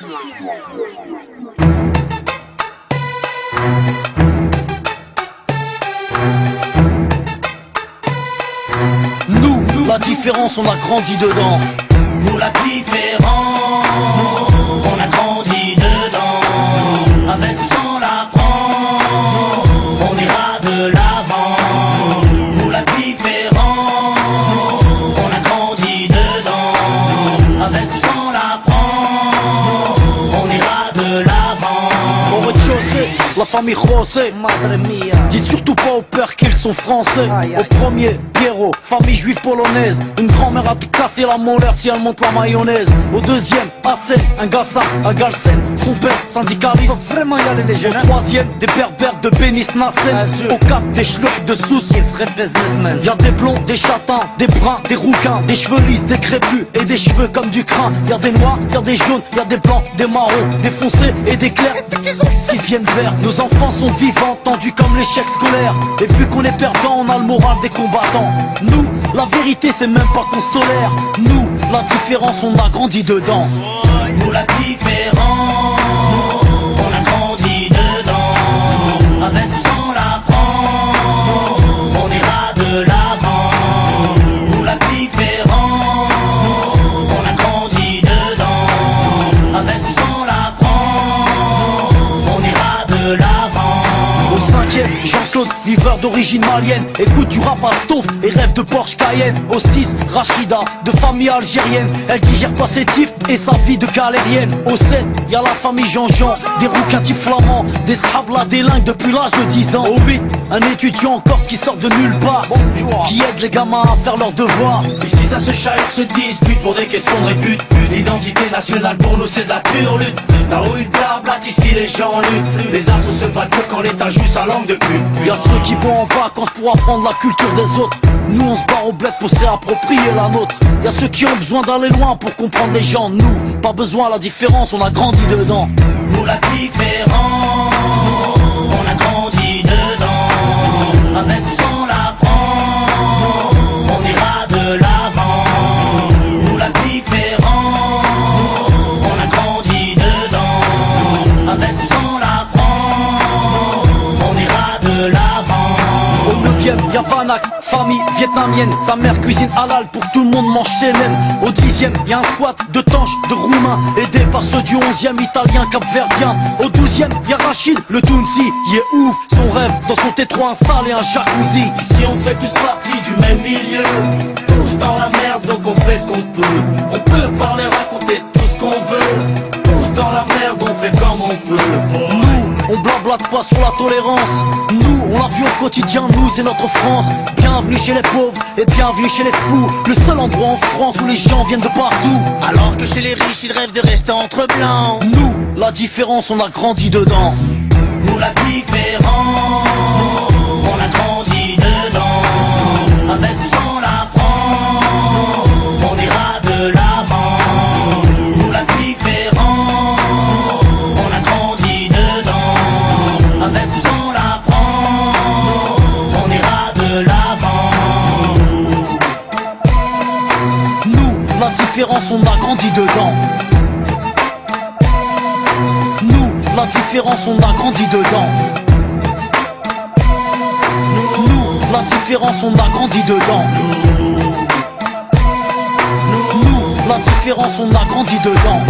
Nous, la différence, on a grandi dedans. Nous la différence, on a grandi dedans. Avec ou sans la France, on ira de l'avant. Nous la différence, on a grandi dedans. Avec ou sans la France, on ira de l'avant. Au rez-de-chaussée, la famille José, madre mia. Dites surtout pas au père qu'ils sont français. Au premier, Pierrot, famille juive polonaise. Une grand-mère a tout cassé la molaire si elle monte la mayonnaise. Au deuxième, Hassen, un gassa à Galsen. Son père, syndicaliste. Faut vraiment y aller les jeunes. Au troisième, des berbères de Bénis Nassen. Au quatre, des schlurps de Sousse. Y'a des blonds, des châtains, des bruns, des rouquins, des cheveux lisses, des crépus et des cheveux comme du crin. Y'a des noirs, y'a des jaunes, y'a des blancs, des marrons, des foncés et des clairs qui viennent verts. Nos enfants sont vivants, tendus comme l'échec scolaire. Et vu qu'on est perdant, on a le moral des combattants. Nous, la vérité c'est même pas qu'on se tolère. Nous, la différence on a grandi dedans. Nous la différence, on a grandi dedans. Avec ou sans la France, on ira de l'avant. Nous la différence, on a grandi dedans. Avec ou sans la France, on ira de l'avant. Au cinquième, Jean-Claude, livreur d'origine malienne. Écoute du rap à Stouff et rêve de Porsche Cayenne. Au 6, Rachida, de famille algérienne. Elle digère pas ses tifs et sa vie de galérienne. Au 7, y'a la famille Jean-Jean, des rouquins type flamands, des shabla délingues depuis l'âge de 10 ans. Au 8, un étudiant en Corse qui sort de nulle part, qui aide les gamins à faire leurs devoirs. Ici ça se chahute, se dispute pour des questions de répute. L'identité nationale pour nous c'est de la pure lutte. Là où une table, ici les gens luttent. Les assos se battent que quand l'état joue sa langue de pute. Y'a ceux qui vont en vacances pour apprendre la culture des autres. Nous on se barre au bled pour se réapproprier la nôtre. Y'a ceux qui ont besoin d'aller loin pour comprendre les gens. Nous, pas besoin, la différence, on a grandi dedans. Nous la différence, on a grandi dedans. Avec ou sans la France, on ira de l'avant. Nous la différence, on a grandi dedans. Avec ou sans la France, on ira de l'avant. Au 9ème, y'a Vanak, famille vietnamienne. Sa mère cuisine halal pour tout le monde mange CNN. Au 10ème, y'a un squat de tanches, de roumains, aidé par ceux du 11ème, italien, capverdien. Au 12ème, y'a Rachid, le Tounsi, il est ouf. Son rêve, dans son T3 installé un jacuzzi. Ici on fait tous partie du même milieu. Tous dans la merde donc on fait ce qu'on peut. On peut parler, raconter tout ce qu'on veut. Tous dans la merde on fait comme on peut. Nous, on blablate pas sur la tolérance. Nous, on la vit au quotidien, nous c'est notre France. Bienvenue chez les pauvres et bienvenue chez les fous. Le seul endroit en France où les gens viennent de partout. Alors que chez les riches ils rêvent de rester entre blancs. Nous, la différence on a grandi dedans. Nous la différence, on a grandi dedans. Avec ou sans la France, on ira de l'avant. Nous la différence, on a grandi dedans. Avec ou sans la France, on ira de l'avant. Nous, la différence on a grandi dedans. Nous, la différence on a grandi dedans. Nous, la différence on a grandi dedans. Nous, la différence on a grandi dedans.